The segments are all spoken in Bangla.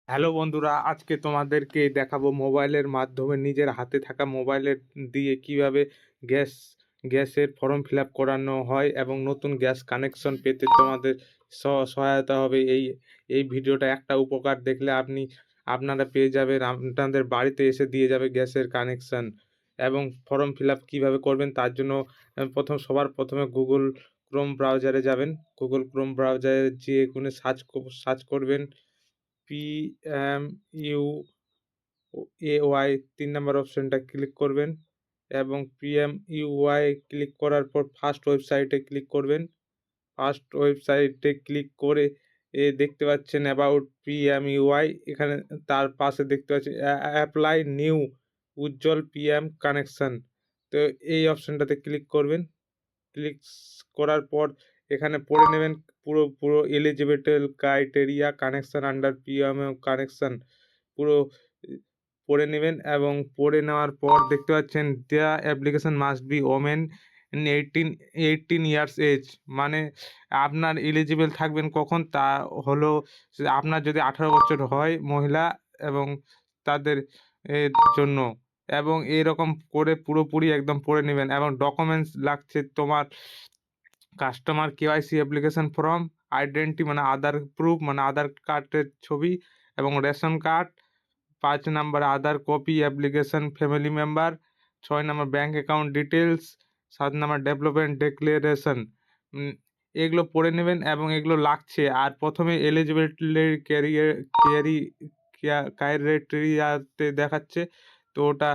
হ্যালো বন্ধুরা, আজকে তোমাদেরকে দেখাবো মোবাইলের মাধ্যমে নিজের হাতে থাকা মোবাইলের দিয়ে কিভাবে গ্যাস গ্যাসের ফর্ম ফিল আপ করানো হয় এবং নতুন গ্যাস কানেকশন পেতে তোমাদের সহায়তা হবে। এই ভিডিওটা একটা উপকার দেখলে আপনারা পেয়ে যাবেন, আপনাদের বাড়িতে এসে দিয়ে যাবে গ্যাসের কানেকশন। এবং ফর্ম ফিল আপ কীভাবে করবেন তার জন্য সবার প্রথমে গুগল ক্রোম ব্রাউজারে যাবেন। গুগল ক্রোম ব্রাউজারে যেয়ে কোনো সার্চ করবেন PMUAY 3 নাম্বার অপশনটা ক্লিক করবেন এবং PMUAY ক্লিক করার পর ফার্স্ট ওয়েবসাইটে ক্লিক করবেন। ফার্স্ট ওয়েবসাইটে ক্লিক করে দেখতে পাচ্ছেন অ্যাবাউট PMUAY, এখানে তার পাশে দেখতে পাচ্ছেন অ্যাপ্লাই নিউ উজ্জ্বল পিএম কানেকশন। তো এই অপশনটাতে ক্লিক করবেন। ক্লিক করার পর এখানে পড়ে নেবেন পুরো eligible criteria connection under PMO connection পুরো পড়ে নেবেন এবং পড়ে নেওয়ার পর দেখতে পাচ্ছেন দেয়া application must be women 18 years age, মানে আপনার এলিজিবল থাকবেন কখন, তা হলো আপনার যদি 18 বছর হয় মহিলা এবং তাদের এর জন্য। এবং এরকম করে পুরোপুরি একদম পড়ে নেবেন এবং ডকুমেন্টস লাগছে তোমার customer KYC application form, identity মানে আধার প্রুফ মানে আধার কার্ডের ছবি এবং ration card, 5 number Aadhaar copy application family member, 6 number bank account details, 7 number development declaration. এগুলো পড়ে নেবেন এবং এগুলো লাগছে। আর প্রথমে এলিজিবিলিটি ক্রাইটেরিয়াতে দেখাচ্ছে, তো ওটা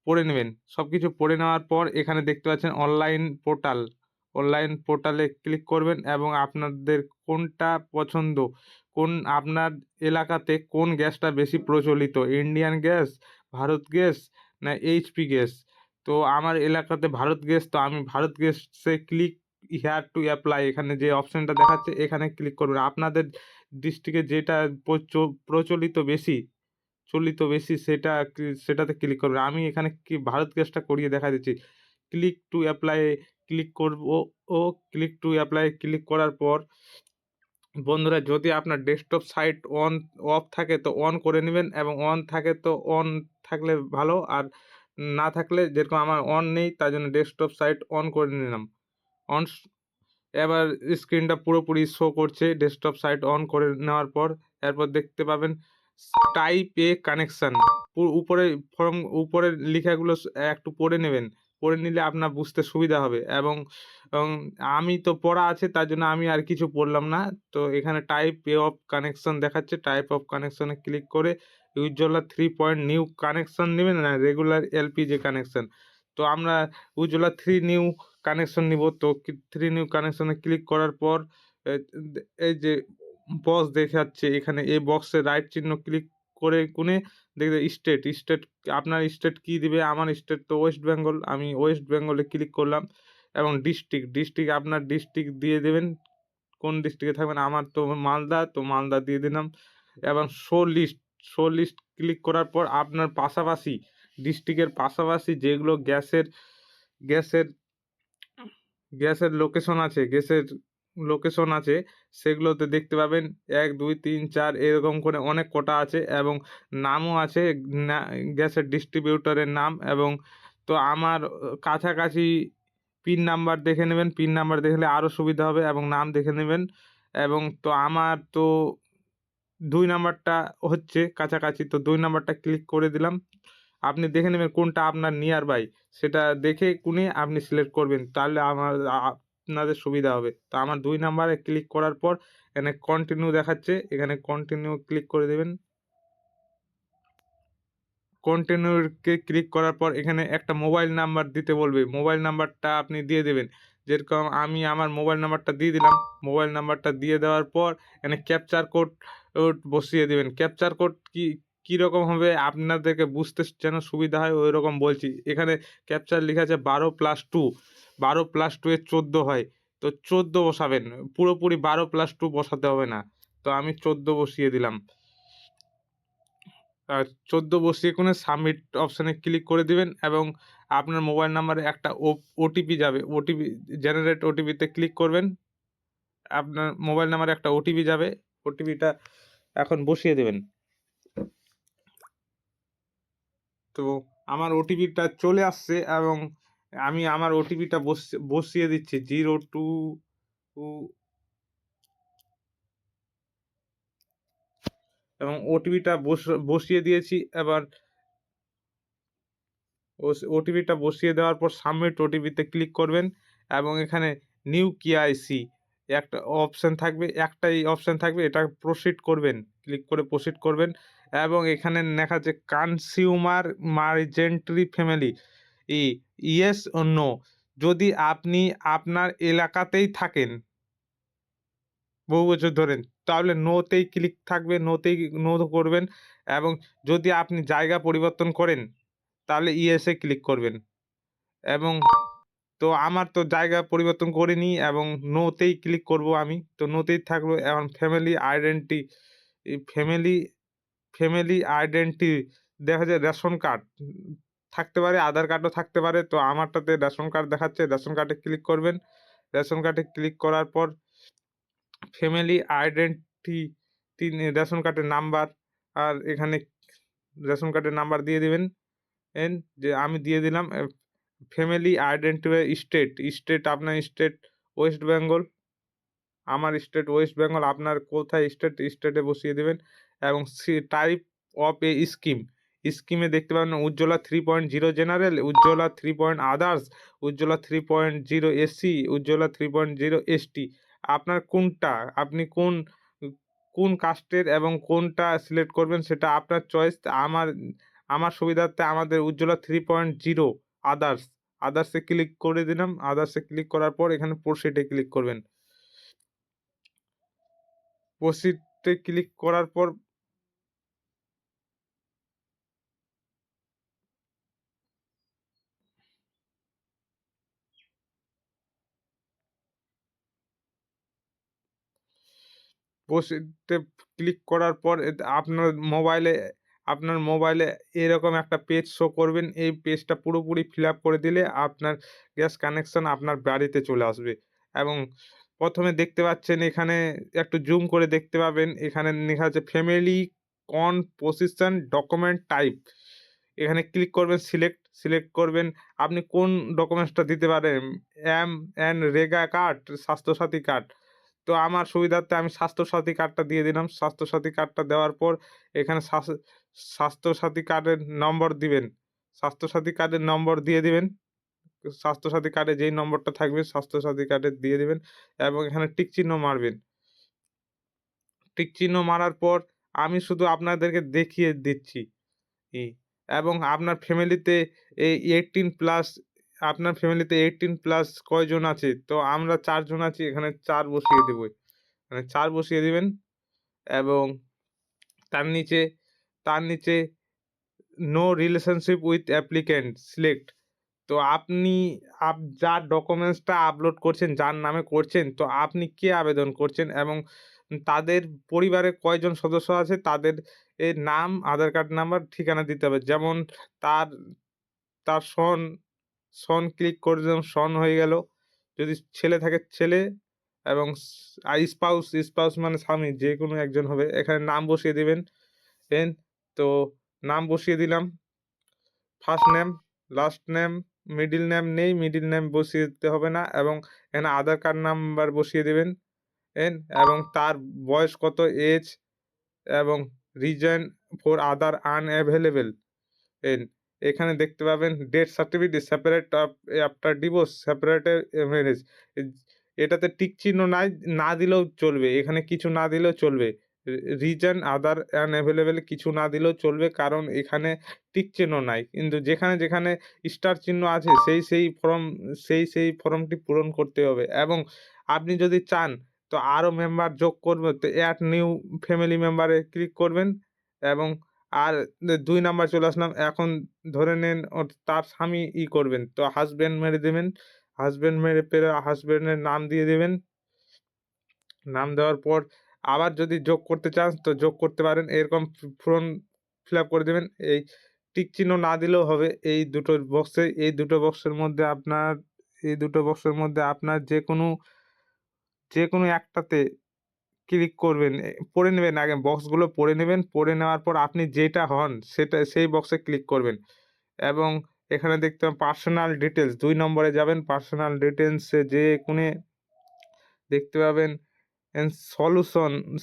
পড়ে নেবেন। সব কিছু পড়ে নেওয়ার পর এখানে দেখতে পাচ্ছেন অনলাইন পোর্টালে ক্লিক করবেন এবং আপনাদের কোনটা পছন্দ, কোন আপনার এলাকাতে কোন গ্যাসটা বেশি প্রচলিত, ইন্ডিয়ান গ্যাস, ভারত গ্যাস না এইচপি গ্যাস। তো আমার এলাকাতে ভারত গ্যাস, তো আমি ভারত গ্যাসে ক্লিক হিয়ার টু অ্যাপ্লাই, এখানে যে অপশানটা দেখাচ্ছে এখানে ক্লিক করবেন। আপনাদের ডিস্ট্রিক্টে যেটা প্রচলিত বেশি সেটাতে ক্লিক করবেন। আমি এখানে ভারত গ্যাসটা করিয়ে দেখা দিচ্ছি। ক্লিক টু অ্যাপ্লাই ক্লিক করব। ক্লিক টু অ্যাপ্লাই ক্লিক করার পর বন্ধুরা, যদি আপনার ডেস্কটপ সাইট অফ থাকে তো অন করে নেবেন এবং অন থাকে তো অন থাকলে ভালো, আর না থাকলে যেরকম আমার অন নেই তার জন্য ডেস্কটপ সাইট অন করে নিলাম। অন এবার স্ক্রিনটা পুরোপুরি শো করছে ডেস্কটপ সাইট অন করে নেওয়ার পর। এরপর দেখতে পাবেন টাইপ এ কানেকশান, উপরের লেখাগুলো একটু পড়ে নেবেন, পড়ে নিলে আপনার বুঝতে সুবিধা হবে। এবং আমি তো পড়া আছে তার জন্য আমি আর কিছু পড়লাম না। তো এখানে টাইপ এ অফ কানেকশন দেখাচ্ছে, টাইপ অফ কানেকশনে ক্লিক করে উজ্জ্বলা 3 পয়েন্ট নিউ কানেকশন নেবেন না রেগুলার এলপিজি কানেকশন। তো আমরা উজ্জ্বলা 3 নিউ কানেকশন নিব। তো 3 নিউ কানেকশনে ক্লিক করার পর এই যে বক্স দেখাচ্ছে, এখানে এই বক্সে রাইট চিহ্ন ক্লিক করে কোণে দেখবে স্টেট আপনার স্টেট কী দিবে। আমার স্টেট তো ওয়েস্ট বেঙ্গল, আমি ওয়েস্ট বেঙ্গলে ক্লিক করলাম। এবং ডিস্ট্রিক্ট আপনার ডিস্ট্রিক্ট দিয়ে দেবেন, কোন ডিস্ট্রিক্টে থাকবেন। আমার তো মালদা, তো মালদা দিয়ে দিলাম। এবং শো লিস্ট ক্লিক করার পর আপনার পাশাপাশি ডিস্ট্রিক্টের পাশাপাশি যেগুলো গ্যাসের গ্যাসের লোকেশন আছে সেগুলোতে দেখতে পাবেন 1 2 3 4 এরকম করে অনেক কটা আছে এবং নামও আছে, গ্যাসের ডিস্ট্রিবিউটরের নাম। এবং তো আমার কাছাকাছি পিন নাম্বার দেখে নেবেন, পিন নাম্বার দেখলে আরও সুবিধা হবে এবং নাম দেখে নেবেন। এবং তো আমার তো 2 নাম্বারটা হচ্ছে কাছাকাছি, তো 2 নাম্বারটা ক্লিক করে দিলাম। আপনি দেখে নেবেন কোনটা আপনার নিয়ার বাই, সেটা দেখে কুনে আপনি সিলেক্ট করবেন, তাহলে আপনাদের সুবিধা হবে। তো আমার 2 নাম্বারে ক্লিক করার পর এখানে কন্টিনিউ দেখাচ্ছে, এখানে কন্টিনিউ ক্লিক করে দেবেন। কন্টিনিউকে ক্লিক করার পর এখানে একটা মোবাইল নাম্বার দিতে বলবে, মোবাইল নাম্বারটা আপনি দিয়ে দেবেন। যেরকম আমি আমার মোবাইল নাম্বারটা দিয়ে দিলাম। মোবাইল নাম্বারটা দিয়ে দেওয়ার পর এখানে ক্যাপচার কোড বসিয়ে দেবেন। ক্যাপচার কোড কীরকম হবে আপনাদেরকে বুঝতে যেন সুবিধা হয় ওই রকম বলছি। এখানে ক্যাপচার লেখা আছে 12+2, 12+2 এর 14 হয়, তো 14 বসাবেন। পুরোপুরি 12+2 বসাতে হবে না। তো আমি 14 বসিয়ে দিলাম। 14 বসিয়ে কোণে সাবমিট অপশানে ক্লিক করে দিবেন এবং আপনার মোবাইল নাম্বারে একটা ওটিপি যাবে। জেনারেট ওটিপিতে ক্লিক করবেন। আপনার মোবাইল নাম্বারে একটা ওটিপি যাবে, ওটিপিটা এখন বসিয়ে দেবেন। তো আমার ওটিপিটা চলে আসছে এবং আমি আমার ওটিপিটা বসিয়ে দিচ্ছি 02 এবং ওটিপিটা বসিয়ে দিয়েছি। এবার ওটিপিটা বসিয়ে দেওয়ার পর সাবমিট ওটিপিতে ক্লিক করবেন এবং এখানে নিউ কেওয়াইসি একটা অপশন থাকবে, একটাই অপশন থাকবে, এটা প্রসিড করবেন, ক্লিক করে প্রসিড করবেন এবং এখানে লেখা আছে কনজিউমার মার্জেন্টারি ফ্যামিলি ইয়েস ও নো। যদি আপনি আপনার এলাকাতেই থাকেন বহু বছর ধরে, তাহলে নোতেই ক্লিক থাকবে, নো করবেন এবং যদি আপনি জায়গা পরিবর্তন করেন তাহলে ইয়েসে ক্লিক করবেন এবং তো আমার তো জায়গা পরিবর্তন করিনি এবং নোতেই ক্লিক করব আমি। তো নোতেই থাকলো। এখন ফ্যামিলি ফ্যামিলি আইডেন্টি দেখা যায় রেশন কার্ড থাকতে পারে, আধার কার্ডও থাকতে পারে। তো আমারটাতে রেশন কার্ড দেখাচ্ছে, রেশন কার্ডে ক্লিক করবেন। রেশন কার্ডে ক্লিক করার পর ফ্যামিলি আইডেন্টি রেশন কার্ডের নাম্বার আর এখানে রেশন কার্ডের নাম্বার দিয়ে দিবেন। যে আমি দিয়ে দিলাম ফ্যামিলি আইডেন্টিফাই স্টেট আপনার স্টেট ওয়েস্ট বেঙ্গল, আমার স্টেট ওয়েস্ট বেঙ্গল, আপনার কোথায় স্টেটে বসিয়ে দেবেন এবং টাইপ অফ এ স্কিমে দেখতে পাবেন Ujjwala 3.0 general, Ujjwala 3 others, Ujjwala 3.0 SC, Ujjwala 3.0 ST. আপনার কোনটা, আপনি কোন কাস্টের এবং কোনটা সিলেক্ট করবেন সেটা আপনার চয়েস। আমার সুবিধার্থে আমাদের উজ্জ্বলা 3.0 আদার্সে ক্লিক করে দিলাম। আদার্সে ক্লিক করার পর এখানে প্রসিডে ক্লিক করবেন। প্রসিডে ক্লিক করার পর প্রসিডে ক্লিক করার পর আপনার মোবাইলে এরকম একটা পেজ শো করবেন। এই পেজটা পুরোপুরি ফিল আপ করে দিলে আপনার গ্যাস কানেকশন আপনার বাড়িতে চলে আসবে এবং প্রথমে দেখতে পাচ্ছেন এখানে একটু জুম করে দেখতে পাবেন, এখানে লেখা আছে ফ্যামিলি কম্পোজিশন ডকুমেন্ট টাইপ। এখানে ক্লিক করবেন, সিলেক্ট করবেন আপনি কোন ডকুমেন্টসটা দিতে পারেন, রেগা কার্ড, স্বাস্থ্যসাথী কার্ড। তো আমার সুবিধার্থে আমি স্বাস্থ্যসাথী কার্ডটা দিয়ে দিলাম। স্বাস্থ্যসাথী কার্ডটা দেওয়ার পর এখানে স্বাস্থ্যসাথী কার্ডের নম্বর দিবেন। স্বাস্থ্যসাথী কার্ডের নম্বর দিয়ে দিবেন। স্বাস্থ্যসাথী কার্ডে যেই নম্বরটা থাকবে স্বাস্থ্যসাথী কার্ডে দিয়ে দিবেন এবং এখানে টিক চিহ্ন মারবেন। টিক চিহ্ন মারার পর আমি শুধু আপনাদেরকে দেখিয়ে দিচ্ছি এবং আপনার ফ্যামিলিতে এই 18+ আপনার ফ্যামিলিতে 18+ কয়জন আছে? তো আমরা 4 জন আছি, এখানে 4 বসিয়ে দেব। মানে 4 বসিয়ে দিবেন এবং তার নিচে তার নিচে no relationship with applicant select. তো আপনি যার ডকুমেন্টসটা আপলোড করছেন, যার নামে করছেন, তো আপনি কে আবেদন করছেন এবং তাদের পরিবারে কয়জন সদস্য আছে তাদের নাম, আধার কার্ড নাম্বার, ঠিকানা দিতে হবে। যেমন তার তার সন ক্লিক করে দিলাম, সন হয়ে গেল। যদি ছেলে থাকে ছেলে এবং স্পাউস মানে স্বামী, যেকোনো একজন হবে। এখানে নাম বসিয়ে দিবেন। তো নাম বসিয়ে দিলাম। First name, last name, middle name নেই, মিডল নেম বসিয়ে দিতে হবে না এবং এখানে আধার কার্ড নাম্বার বসিয়ে দিবেন এবং তার বয়স কত, এজ এবং রিজন ফর আদার আনঅ্যাভেলেবল। এখানে দেখতে পাবেন death certificate, separate after divorce, separated marriage. এটাতে টিক চিহ্ন না দিলেও চলবে, এখানে কিছু না দিলেও চলবে। রিজন আদার আনঅ্যাভেলেবল কিছু না দিলেও চলবে, কারণ এখানে টিক চিহ্ন নাই। কিন্তু যেখানে স্টার চিহ্ন আছে সেই ফর্মটি পূরণ করতে হবে এবং আপনি যদি চান তো আরও মেম্বার যোগ করবে তো অ্যাড নিউ ফ্যামিলি মেম্বারে ক্লিক করবেন এবং আর ২ নাম্বার চলে আসলাম। এখন ধরে নেন তার স্বামী করবেন, তো হাসব্যান্ড মেরে দেবেন। হাসব্যান্ড মেরে পেরে হাসব্যান্ডের নাম দিয়ে দেবেন। নাম দেওয়ার পর আবার যদি যোগ করতে চান তো যোগ করতে পারেন। এরকম ফর্ম ফিল আপ করে দেবেন। এই টিক চিহ্ন না দিলেও হবে এই দুটো বক্সের মধ্যে আপনার যেকোনো একটাতে ক্লিক করবেন। পড়ে নেবেন, আগে বক্সগুলো পড়ে নেবেন। পড়ে নেওয়ার পর আপনি যেটা হন সেই বক্সে ক্লিক করবেন। এবং এখানে দেখতে পাবেন পার্সোনাল ডিটেলস 2 নম্বরে যাবেন। পার্সোনাল ডিটেলসে যেয়ে এখানে দেখতে পাবেন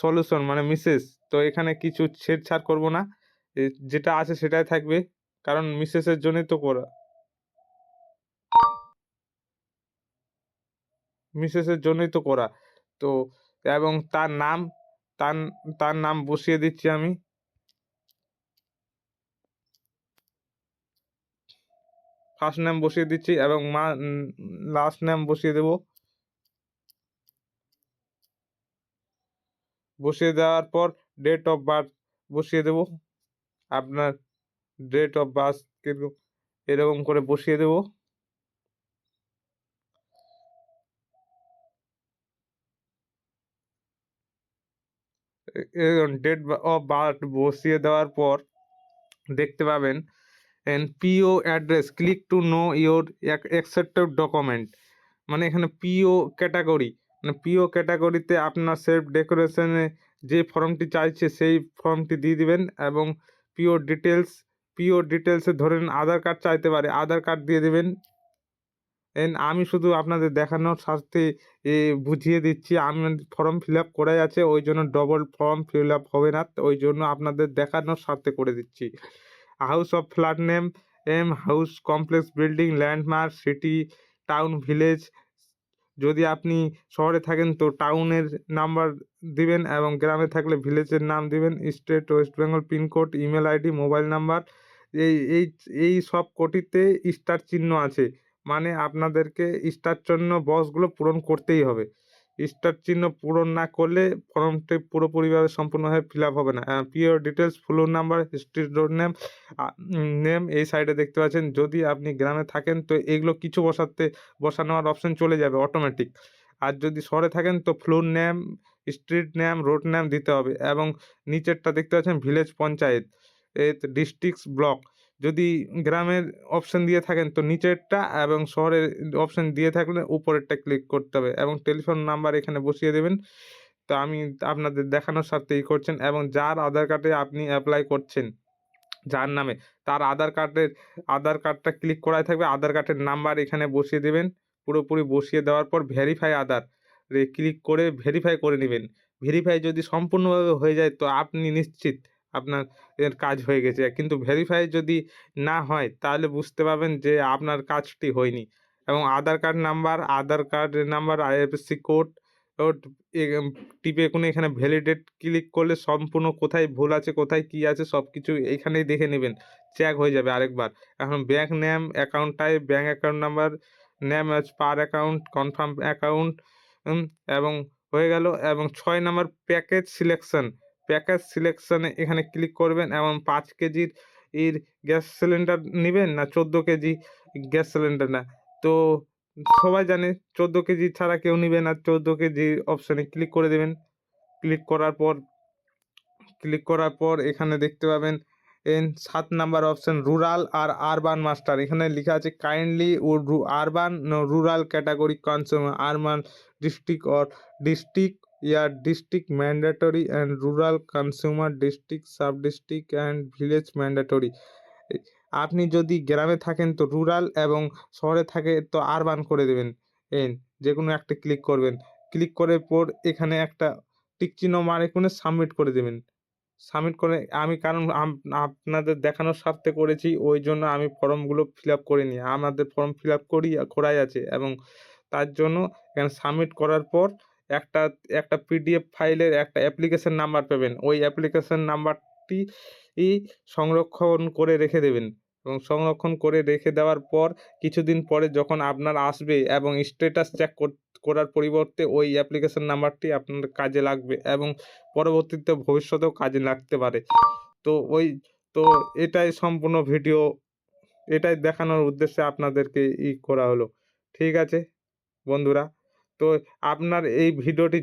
সলিউশন মানে মিসেস। তো এখানে কিছু ছেড়ছাড় করব না। যেটা আছে সেটাই থাকবে। কারণ মিসেসের জন্যই তো করা। মিসেসের জন্যই তো করা। তো এবং তার তার নাম বসিয়ে দিচ্ছি আমি। ফার্স্ট নেম বসিয়ে দিচ্ছি এবং লাস্ট নেম বসিয়ে দেব। বসিয়ে দেওয়ার পর ডেট অফ বার্থ বসিয়ে দেব। আপনার ডেট অফ বার্থ এরকম করে বসিয়ে দেব। ডেট অফ বার্থ বসিয়ে দেওয়ার পর দেখতে পাবেন P O address click to know your accepted document. মানে এখানে পিও ক্যাটাগরি, মানে পিও ক্যাটাগরিতে আপনার সেলফ ডেকোরেশনে যে ফর্মটি চাইছে সেই ফর্মটি দিয়ে দিবেন এবং পিও ডিটেলসে ধরেন আধার কার্ড চাইতে পারে, আধার কার্ড দিয়ে দেবেন। আমি শুধু আপনাদের দেখানোর স্বার্থে বুঝিয়ে দিচ্ছি। আমি ফর্ম ফিল আপ করাই আছে, ওই জন্য ডবল ফর্ম ফিল আপ হবে না, ওই জন্য আপনাদের দেখানোর স্বার্থে করে দিচ্ছি। House of flat name house complex building landmark city town village. যদি আপনি শহরে থাকেন তো টাউনের নাম্বার দিবেন এবং গ্রামে থাকলে ভিলেজের নাম দিবেন। State West Bengal pincode, email ID, mobile number. এই এই এই সব কোটিতে স্টার চিহ্ন আছে, মানে আপনাদেরকে স্টার চিহ্ন বক্সগুলো পূরণ করতেই হবে। স্টার চিহ্ন পূরণ না করলে ফর্মটি পুরোপুরিভাবে সম্পূর্ণভাবে ফিল আপ হবে না। Pure details floor number street road name এই সাইডে দেখতে পাচ্ছেন। যদি আপনি গ্রামে থাকেন তো এগুলো কিছু বসানোর অপশন চলে যাবে অটোমেটিক। আর যদি শহরে থাকেন তো floor name, street name, road name দিতে হবে এবং নিচেরটা দেখতে পাচ্ছেন ভিলেজ পঞ্চায়েত, ডিস্ট্রিক্ট ব্লক। যদি গ্রামের অপশন দিয়ে থাকেন তো নিচেরটা এবং শহরের অপশন দিয়ে থাকলে উপরেরটা ক্লিক করতে হবে এবং টেলিফোন নাম্বার এখানে বসিয়ে দেবেন। তো আমি আপনাদের দেখানোর স্বার্থে করছেন এবং যার আধার কার্ডে আপনি অ্যাপ্লাই করছেন, যার নামে তার আধার কার্ডটা ক্লিক করাই থাকবে। আধার কার্ডের নাম্বার এখানে বসিয়ে দেবেন। পুরোপুরি বসিয়ে দেওয়ার পর ভেরিফাই আধার ক্লিক করে ভেরিফাই করে নেবেন। ভেরিফাই যদি সম্পূর্ণভাবে হয়ে যায় তো আপনি নিশ্চিত আপনার এর কাজ হয়ে গেছে। কিন্তু ভেরিফাই যদি না হয় তাহলে বুঝতে পারবেন যে আপনার কাজটি হয়নি। এবং আধার কার্ডের নাম্বার আইএফএসসি কোড ওট টিপে এখানে ভ্যালিডেট ক্লিক করলে সম্পূর্ণ কোথায় ভুল আছে কোথায় কী আছে সব কিছু এইখানেই দেখে নেবেন, চেক হয়ে যাবে আরেকবার। এখন bank name, account type, bank account number, name as per account, confirm account এবং হয়ে গেল। এবং 6 নাম্বার প্যাকেজ সিলেকশানে এখানে ক্লিক করবেন এবং 5 কেজির গ্যাস সিলিন্ডার নেবেন না 14 কেজি গ্যাস সিলিন্ডার না। তো সবাই জানে 14 কেজি ছাড়া কেউ নেবে না। 14 কেজি অপশানে ক্লিক করে দেবেন। ক্লিক করার পর এখানে দেখতে পাবেন 7 নাম্বার অপশান রুরাল আর আরবান মাস্টার। এখানে লেখা আছে kindly urban rural category consumer urban district mandatory and rural consumer district sub district and village mandatory. আপনি যদি গ্রামে থাকেন তো রুরাল এবং শহরে থাকে তো আরবান করে দেবেন। যে কোনো একটা ক্লিক করবেন। ক্লিক করার পর এখানে একটা টিক চিহ্ন মারে সাবমিট করে দেবেন। সাবমিট করে আমি কারণ আপনাদের দেখানোর স্বার্থে করেছি, ওই জন্য আমি ফর্মগুলো ফিল আপ করিনি। আমাদের ফর্ম ফিল আপ করাই আছে এবং তার জন্য এখানে সাবমিট করার পর একটা পিডিএফ ফাইলের একটা অ্যাপ্লিকেশন নাম্বার পাবেন। ওই অ্যাপ্লিকেশন নাম্বারটি সংরক্ষণ করে রেখে দেবেন এবং সংরক্ষণ করে রেখে দেওয়ার পর কিছুদিন পরে যখন আপনার আসবে এবং স্ট্যাটাস চেক করার পরিবর্তে ওই অ্যাপ্লিকেশন নাম্বারটি আপনার কাজে লাগবে এবং পরবর্তীতে ভবিষ্যতেও কাজে লাগতে পারে। তো তো এটাই সম্পূর্ণ ভিডিও, এটাই দেখানোর উদ্দেশ্যে আপনাদেরকে করা হলো। ঠিক আছে বন্ধুরা, তো আপনার এই ভিডিওটি